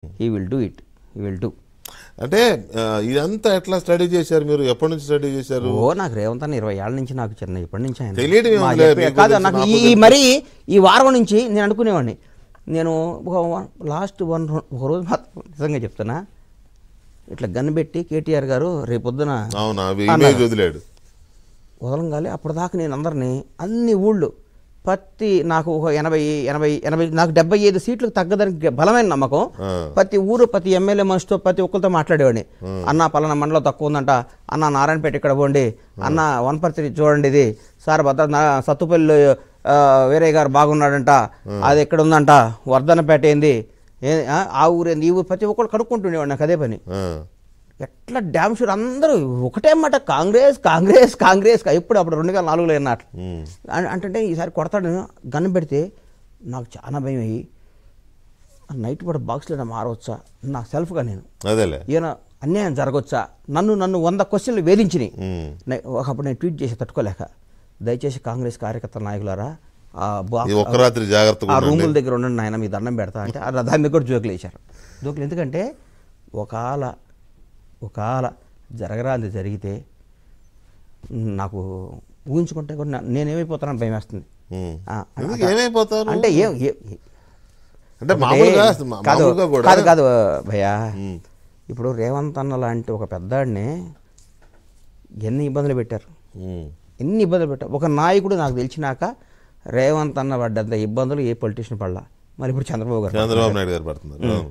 He will do it, he will do. అంటే ఇదంతా ఎట్లా స్టడీ చేశారు మీరు? ఎప్పటి నుంచి స్టడీ చేశారు? నాకు రేవంత్ అన్న 20 ఏళ్ళ నుంచి నాకు చిన్న ఇప్పటి నుంచి ఆయన తెలియడం కాదు నాకు మరీ ఈ వారం నుంచి నేను అనుకునేవాడిని. నేను లాస్ట్ ఒక రోజు మాత్రం నిజంగా చెప్తున్నా, ఇట్లా గన్ పెట్టి కేటీఆర్ గారు రేపొద్దున వదిలాడు వదలంగాలి. అప్పటిదాకా నేను అందరినీ అన్ని ఊళ్ళు నాకు ఒక 80 నాకు 75 సీట్లకు తగ్గదానికి బలమైన నమ్మకం. ప్రతి ఊరు ప్రతి ఎమ్మెల్యే మనిషితో ప్రతి ఒక్కరితో మాట్లాడేవాడిని. అన్న పలానా మండలం తక్కువ ఉందంట, అన్న నారాయణపేట ఇక్కడ పోండి, అన్న వనపర్తి చూడండి, ఇది సార్ సత్తుపల్లి వేరే గారు బాగున్నాడంట, అది ఎక్కడ ఉందంట, వర్ధనపేట ఏంది, ఆ ఊరేంది, ఈ ఊరు, ప్రతి ఒక్కరు కనుక్కుంటుండేవాడు. నాకు అదే పని. ఎట్లా డ్యామ్ షూర్ అందరూ ఒకటే మాట, కాంగ్రెస్ కాంగ్రెస్ కాంగ్రెస్. అప్పుడు 2004లో అన్నట్లు అంటే ఈసారి కొడతాడు గన్ పెడితే నాకు చాలా భయం అయ్యి నైట్ పూట బాక్స్లో మారవచ్చా నా సెల్ఫ్గా నేను, ఈయన అన్యాయం జరగవచ్చా, నన్ను 100 క్వశ్చన్లు వేధించినాయి. ఒకప్పుడు నేను ట్వీట్ చేసి తట్టుకోలేక, దయచేసి కాంగ్రెస్ కార్యకర్తల నాయకులారా ఆ రూముల దగ్గర ఉండండి నాయన, మీ దండం పెడతా అంటే దాని మీద కూడా జోకులు వేశారు. జోకులు ఎందుకంటే ఒకవేళ జరగరాంది జరిగితే నాకు ఊహించుకుంటే కూడా నేనేమైపోతానని భయం వేస్తుంది. అంటే కాదు భయ్యా, ఇప్పుడు రేవంత్ అన్న లాంటి ఒక పెద్దాడిని ఎన్ని ఇబ్బందులు పెట్టారు. ఒక నాయకుడు నాకు తెలిసినాక రేవంత్ అన్న పడ్డంత ఇబ్బందులు ఏ పొలిటీషియన్ పడలా. మరి ఇప్పుడు చంద్రబాబు నాయుడు గారు పడుతున్నారు.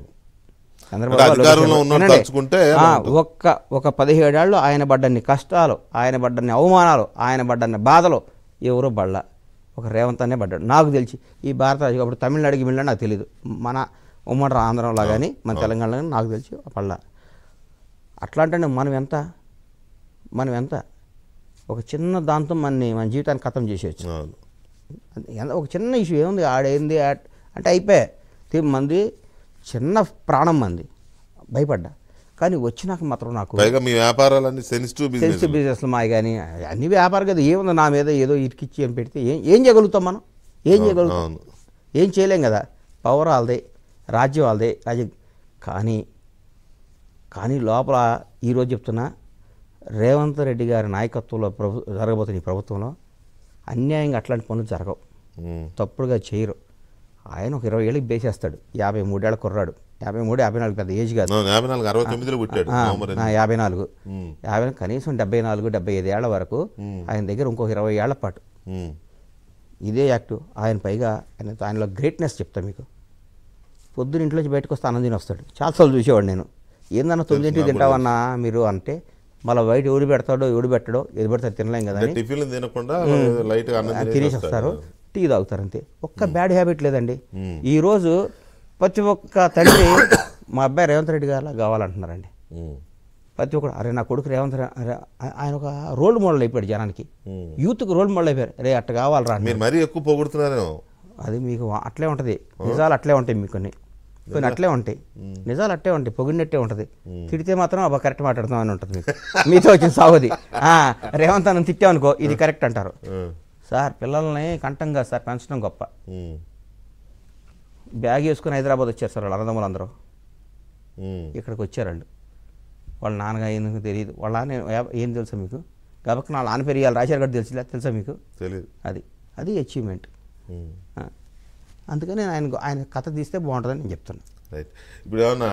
ఒక 17 ఏళ్ళు ఆయన పడ్డన్ని కష్టాలు, ఆయన పడ్డన్ని అవమానాలు, ఆయన పడ్డన్ని బాధలు ఎవరో పడలా. ఒక రేవంత్ అనే పడ్డాడు నాకు తెలిసి. ఈ భారతదేశం అప్పుడు తమిళనాడుకి వెళ్ళినా నాకు తెలియదు, మన ఉమ్మడి ఆంధ్రలో కానీ మన తెలంగాణలో కానీ నాకు తెలిసి పడలా. అట్లా అంటే మనం ఎంత ఒక చిన్న దాంతో మన జీవితాన్ని ఖతం చేసేయచ్చు. ఒక చిన్న ఇష్యూ ఏముంది, ఆడేంది అంటే అయిపోయా మంది, చిన్న ప్రాణం మంది, భయపడ్డా. కానీ వచ్చినాక మాత్రం నాకు మీ వ్యాపారాలన్నీ సెన్సిటివ్ బిజినెస్లు మావి కానీ అన్ని వ్యాపారం కదా, ఏముంది నా మీద ఏదో ఇరికిచ్చి అని పెడితే ఏం చేయగలుగుతాం మనం? ఏం చేయగలుగుతాం? ఏం చేయలేం కదా. పవర్ వాళ్ళదే, రాజ్యం వాళ్ళదే, రాజ్యం. కానీ లోపల ఈరోజు చెప్తున్నా, రేవంత్ రెడ్డి గారి నాయకత్వంలో జరగబోతున్న ఈ ప్రభుత్వంలో అన్యాయంగా అట్లాంటి పనులు జరగవు, తప్పుడుగా చేయరు. ఆయన ఒక 20 ఏళ్ళకి బేసేస్తాడు, 53 ఏళ్ళ కుర్రాడు, 53 54 పెద్ద ఏజ్ కాదు, 54 కనీసం 74 75 ఏళ్ల వరకు ఆయన దగ్గర ఇంకో 20 ఏళ్ల పాటు ఇదే యాక్టివ్. ఆయన పైగా ఆయనలో గ్రేట్నెస్ చెప్తా మీకు. పొద్దున ఇంట్లోంచి బయటకు వస్తే అన్నం తిని వస్తాడు. చాలాసార్లు చూసేవాడు నేను. ఏందన్నా 9ంటికి తింటావన్నా మీరు అంటే, మళ్ళీ బయట ఎవడు పెడతాడో ఎవడు పెట్టడో ఏది పెడతాడు తినలేం కదా అని తినేసి వస్తారు, టీ తాగుతారు అంతే. ఒక్క బ్యాడ్ హ్యాబిట్ లేదండి. ఈరోజు ప్రతి ఒక్క తండ్రి మా అబ్బాయి రేవంత్ రెడ్డి గారు కావాలంటున్నారండి. ప్రతి ఒక్కరు అరే నా కొడుకు రేవంత్ ఆయన ఒక రోల్ మోడల్ అయిపోయాడు జనానికి, యూత్కి రోల్ మోడల్ అయిపోయారు. రే అట్ట కావాలరా, మరీ ఎక్కువ పొగుడుతున్నారు. అది మీకు అట్లే ఉంటుంది, నిజాలు అట్లే ఉంటాయి. మీకు కొన్ని అట్లే ఉంటాయి, నిజాలు అట్లే ఉంటాయి, పొగిడినట్టే ఉంటుంది. తిడితే మాత్రం అబ్బా కరెక్ట్ మాట్లాడుతాం అని ఉంటుంది మీకు. మీతో వచ్చిన సాగుది రేవంత్ అన్న తిట్టామనుకో ఇది కరెక్ట్ అంటారు. సార్ పిల్లల్ని కంఠం కాదు సార్ పెంచడం గొప్ప. బ్యాగ్ వేసుకుని హైదరాబాద్ వచ్చారు సార్ వాళ్ళు అన్నదమ్ములు అందరూ. ఇక్కడికి వచ్చారు వాళ్ళ నాన్నగా ఎందుకు తెలియదు, వాళ్ళ నాన్న ఏం తెలుసా మీకు? కాబట్టి నా నాన్న పేరు ఇవాళ రాజశేఖర్ గారు తెలుసా మీకు? అది అచీవ్మెంట్. అందుకని ఆయన కథ తీస్తే బాగుంటుందని నేను చెప్తున్నాను. ఇప్పుడు